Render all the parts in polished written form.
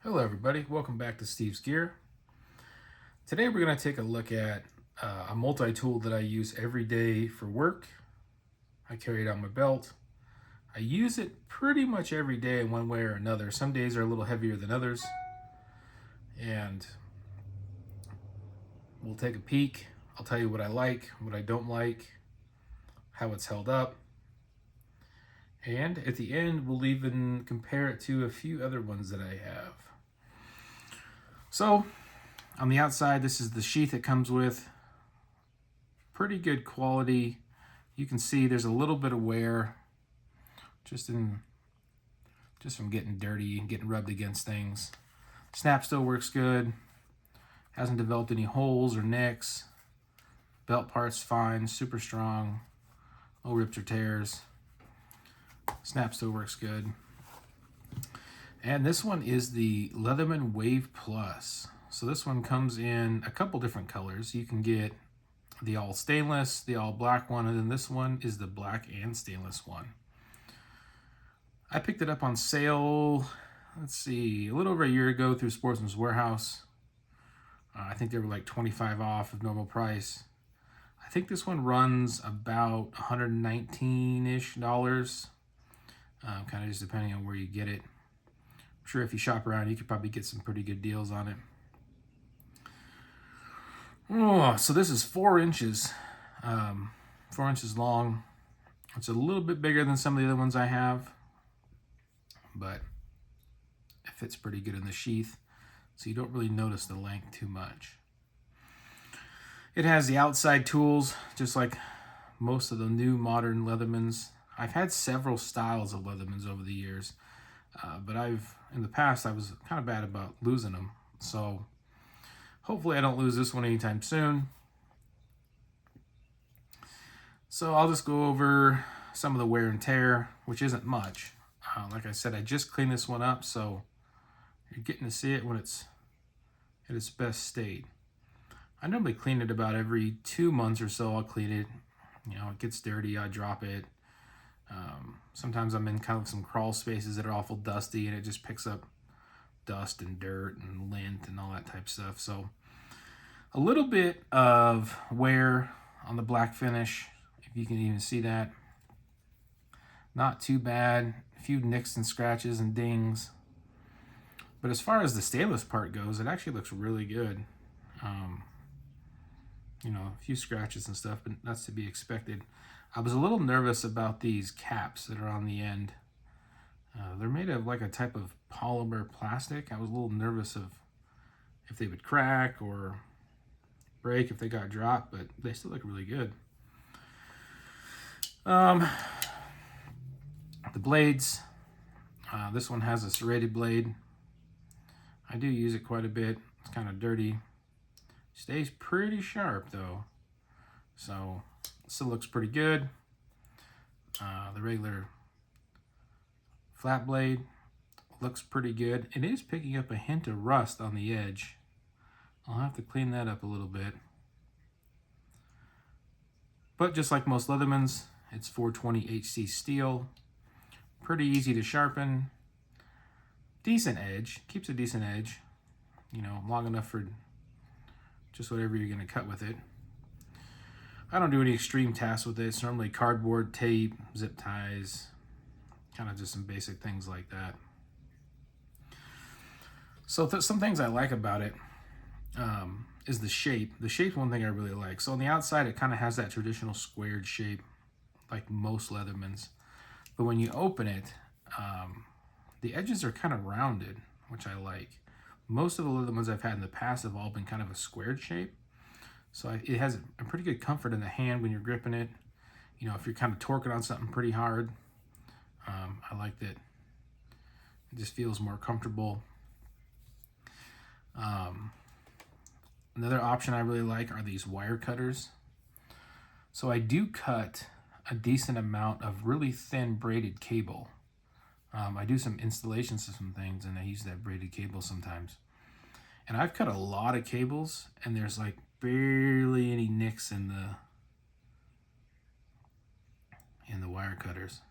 Hello everybody, welcome back to Steve's Gear. Today we're going to take a look at a multi-tool that I use every day for work. I carry it on my belt. I use it pretty much every day in one way or another. Some days are a little heavier than others. And we'll take a peek. I'll tell you what I like, what I don't like, how it's held up. And at the end, we'll even compare it to a few other ones that I have. So, on the outside, this is the sheath it comes with. Pretty good quality. You can see there's a little bit of wear just from getting dirty and getting rubbed against things. Snap still works good. Hasn't developed any holes or nicks. Belt part's fine, super strong. No rips or tears. Snap still works good. And this one is the Leatherman Wave Plus. So this one comes in a couple different colors. You can get the all stainless, the all black one, and then this one is the black and stainless one. I picked it up on sale, let's see, a little over a year ago through Sportsman's Warehouse. I think they were like 25 off of normal price. I think this one runs about $119-ish, kind of just depending on where you get it. I'm sure if you shop around, you could probably get some pretty good deals on it. Oh, so this is 4 inches, 4 inches long. It's a little bit bigger than some of the other ones I have, but it fits pretty good in the sheath, so you don't really notice the length too much. It has the outside tools, just like most of the new modern Leathermans. I've had several styles of Leathermans over the years, but in the past, I was kind of bad about losing them. So hopefully I don't lose this one anytime soon. So I'll just go over some of the wear and tear, which isn't much. Like I said, I just cleaned this one up, so you're getting to see it when it's at its best state. I normally clean it about every 2 months or so. I'll clean it. You know, it gets dirty, I drop it. Sometimes I'm in kind of some crawl spaces that are awful dusty, and it just picks up dust and dirt and lint and all that type of stuff. So a little bit of wear on the black finish, if you can even see that. Not too bad. A few nicks and scratches and dings. But as far as the stainless part goes, it actually looks really good. You know, a few scratches and stuff, but that's to be expected. I was a little nervous about these caps that are on the end. They're made of like a type of polymer plastic. I was a little nervous of if they would crack or break if they got dropped, but they still look really good. The blades, this one has a serrated blade. I do use it quite a bit. It's kind of dirty. Stays pretty sharp though, so still looks pretty good. The regular flat blade looks pretty good. It is picking up a hint of rust on the edge. I'll have to clean that up a little bit. But just like most Leathermans, it's 420 HC steel. Pretty easy to sharpen. Decent edge, keeps a decent edge. You know, long enough for just whatever you're gonna cut with it. I don't do any extreme tasks with it. It's normally cardboard, tape, zip ties, kind of just some basic things like that. So some things I like about it is the shape. The shape's one thing I really like. So on the outside, it kind of has that traditional squared shape, like most Leathermans. But when you open it, the edges are kind of rounded, which I like. Most of the Leathermans I've had in the past have all been kind of a squared shape. So it has a pretty good comfort in the hand when you're gripping it. You know, if you're kind of torquing on something pretty hard, I like that it just feels more comfortable. Another option I really like are these wire cutters. So I do cut a decent amount of really thin braided cable. I do some installations of some things, and I use that braided cable sometimes. And I've cut a lot of cables, and there's like barely any nicks in the wire cutters.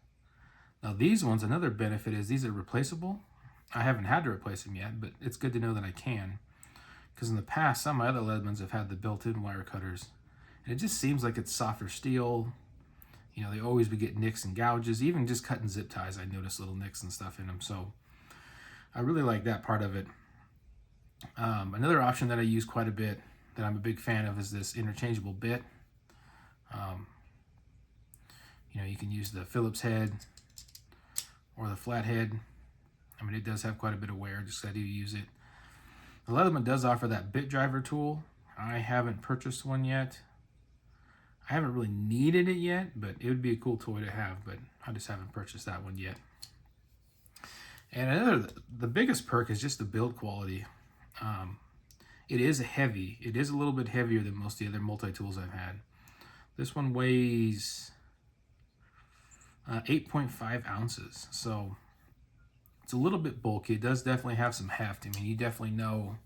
Now these ones, another benefit is these are replaceable. I haven't had to replace them yet, but it's good to know that I can. Because in the past, some of my other Leathermans have had the built-in wire cutters. And it just seems like it's softer steel. You know, they always would get nicks and gouges. Even just cutting zip ties, I noticed little nicks and stuff in them. So I really like that part of it. Another option that I use quite a bit that I'm a big fan of is this interchangeable bit. You know, you can use the Phillips head or the flat head. I mean, it does have quite a bit of wear, just that you use it. The Leatherman does offer that bit driver tool. I haven't purchased one yet. I haven't really needed it yet, but it would be a cool toy to have, but I just haven't purchased that one yet. And the biggest perk is just the build quality. It is heavy. It is a little bit heavier than most of the other multi-tools I've had. This one weighs 8.5 ounces, so it's a little bit bulky. It does definitely have some heft. I mean, you definitely know,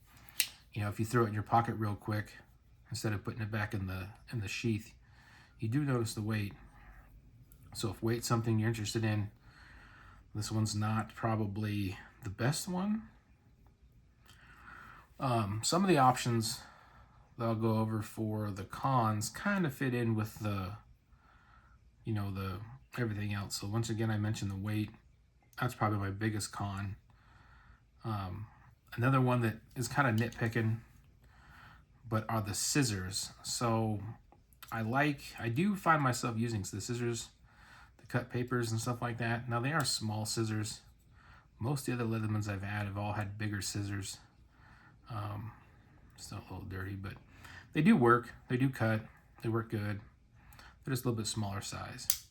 you know, if you throw it in your pocket real quick instead of putting it back in the sheath, you do notice the weight. So if weight's something you're interested in, this one's not probably the best one. Some of the options that I'll go over for the cons kind of fit in with the, you know, the everything else. So once again, I mentioned the weight. That's probably my biggest con. Another one that is kind of nitpicking, but are the scissors. So I do find myself using the scissors to cut papers and stuff like that. Now they are small scissors. Most of the other Leathermans I've had have all had bigger scissors. Still a little dirty, but they do work. They do cut. They work good. They're just a little bit smaller size.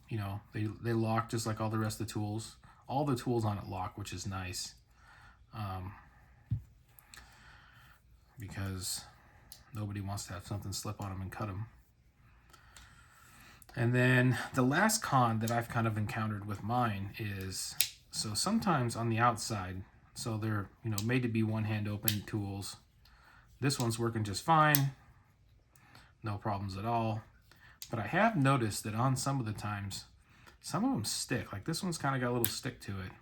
You know, they lock just like all the rest of the tools. All the tools on it lock, which is nice. Because nobody wants to have something slip on them and cut them. And then the last con that I've kind of encountered with mine is, so sometimes on the outside, so they're, you know, made to be one-hand open tools. This one's working just fine. No problems at all. But I have noticed that on some of the times, some of them stick. Like this one's kind of got a little stick to it.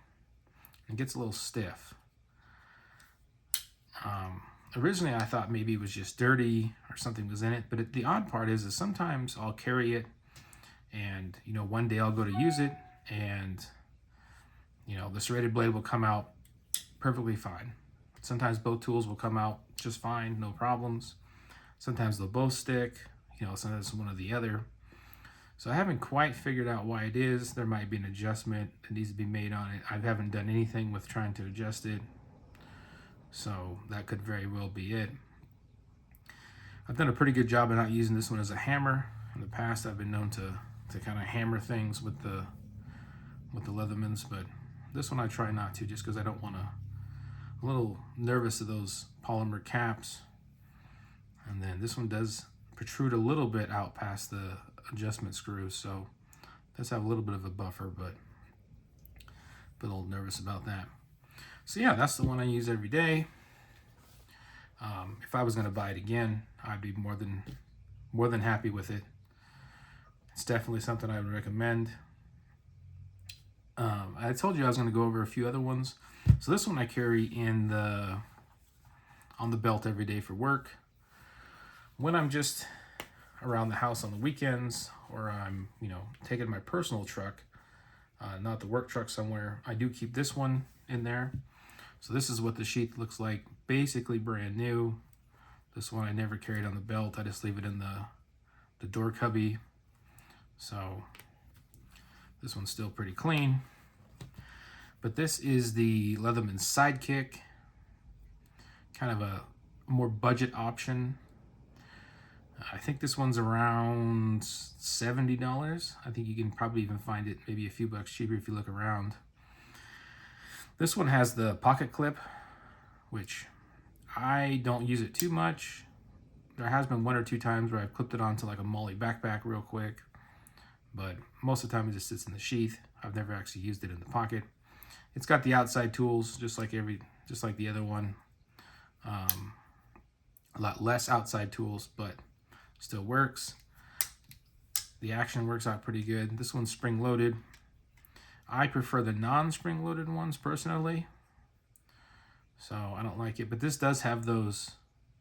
It gets a little stiff. Originally I thought maybe it was just dirty or something was in it. But the odd part is sometimes I'll carry it and, you know, one day I'll go to use it and, you know, the serrated blade will come out perfectly fine. Sometimes both tools will come out just fine, no problems. Sometimes they'll both stick, you know, sometimes one or the other. So I haven't quite figured out why it is. There might be an adjustment that needs to be made on it. I haven't done anything with trying to adjust it. So that could very well be it. I've done a pretty good job of not using this one as a hammer. In the past, I've been known to kind of hammer things with the Leathermans, but this one I try not to, just because I don't want to. I'm a little nervous of those polymer caps. And then this one does protrude a little bit out past the adjustment screw, so it does have a little bit of a buffer, but a little nervous about that. So yeah, that's the one I use every day. If I was going to buy it again, I'd be more than happy with it. It's definitely something I would recommend. I told you I was going to go over a few other ones. So this one I carry on the belt every day for work. When I'm just around the house on the weekends, or I'm, you know, taking my personal truck, not the work truck somewhere, I do keep this one in there. So this is what the sheath looks like, basically brand new. This one I never carried on the belt. I just leave it in the door cubby. So this one's still pretty clean. But this is the Leatherman Sidekick, kind of a more budget option. I think this one's around $70. I think you can probably even find it maybe a few bucks cheaper if you look around. This one has the pocket clip, which I don't use it too much. There has been one or two times where I've clipped it onto like a Molly backpack real quick, but most of the time it just sits in the sheath. I've never actually used it in the pocket. It's got the outside tools just like the other one. A lot less outside tools, but still works. The action works out pretty good. This one's spring loaded. I prefer the non-spring loaded ones personally. So I don't like it, but this does have those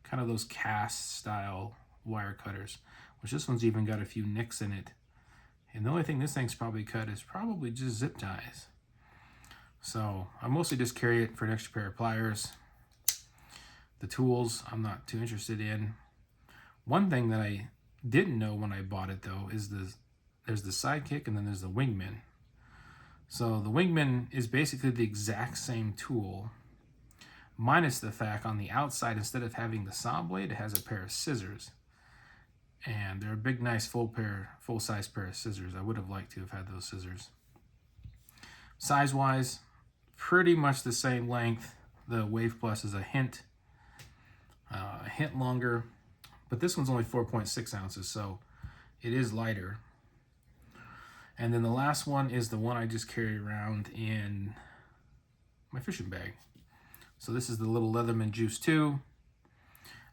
kind of those cast style wire cutters, which this one's even got a few nicks in it. And the only thing this thing's probably cut is probably just zip ties. So I mostly just carry it for an extra pair of pliers. The tools I'm not too interested in. One thing that I didn't know when I bought it though is there's the sidekick and then there's the wingman. So the wingman is basically the exact same tool, minus the fact on the outside, instead of having the saw blade, it has a pair of scissors. And they're a big, nice full-size pair of scissors. I would have liked to have had those scissors. Size-wise, pretty much the same length. The Wave Plus is a hint longer, but this one's only 4.6 ounces, so it is lighter. And then the last one is the one I just carry around in my fishing bag. So this is the little Leatherman Juice 2.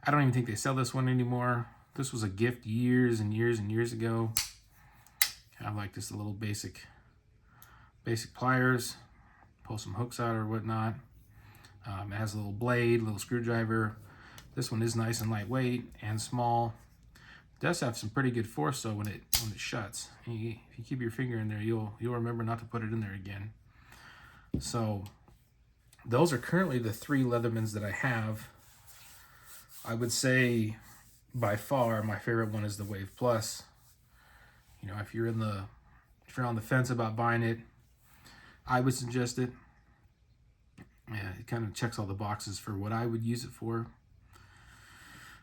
I don't even think they sell this one anymore. This was a gift years and years and years ago. I have like this little basic pliers, pull some hooks out or whatnot. It has a little blade, little screwdriver. This one is nice and lightweight and small. It does have some pretty good force though when it shuts. If you keep your finger in there, you'll remember not to put it in there again. So those are currently the 3 Leathermans that I have. I would say by far my favorite one is the Wave Plus. You know, if you're on the fence about buying it, I would suggest it. Yeah, it kind of checks all the boxes for what I would use it for.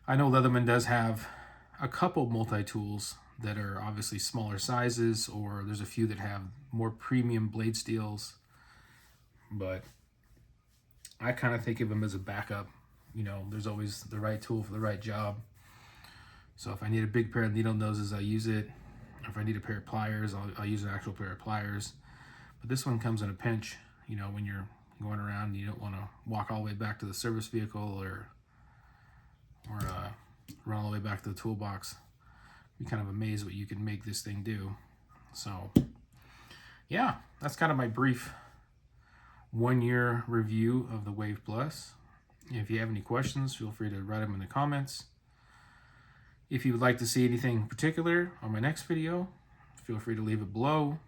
I know Leatherman does have a couple multi-tools that are obviously smaller sizes, or there's a few that have more premium blade steels, but I kind of think of them as a backup. You know, there's always the right tool for the right job. So if I need a big pair of needle noses, I use it. If I need a pair of pliers, I'll use an actual pair of pliers. But this one comes in a pinch, you know, when you're going around, you don't want to walk all the way back to the service vehicle or run all the way back to the toolbox. Be kind of amazed what you can make this thing do. So yeah, that's kind of my brief 1-year review of the Wave Plus. If you have any questions, feel free to write them in the comments. If you would like to see anything particular on my next video, feel free to leave it below.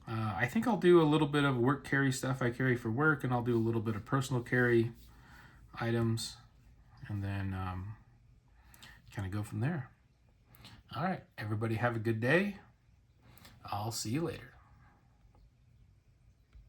I think I'll do a little bit of work carry stuff I carry for work, and I'll do a little bit of personal carry items, and then kind of go from there. All right, everybody have a good day. I'll see you later.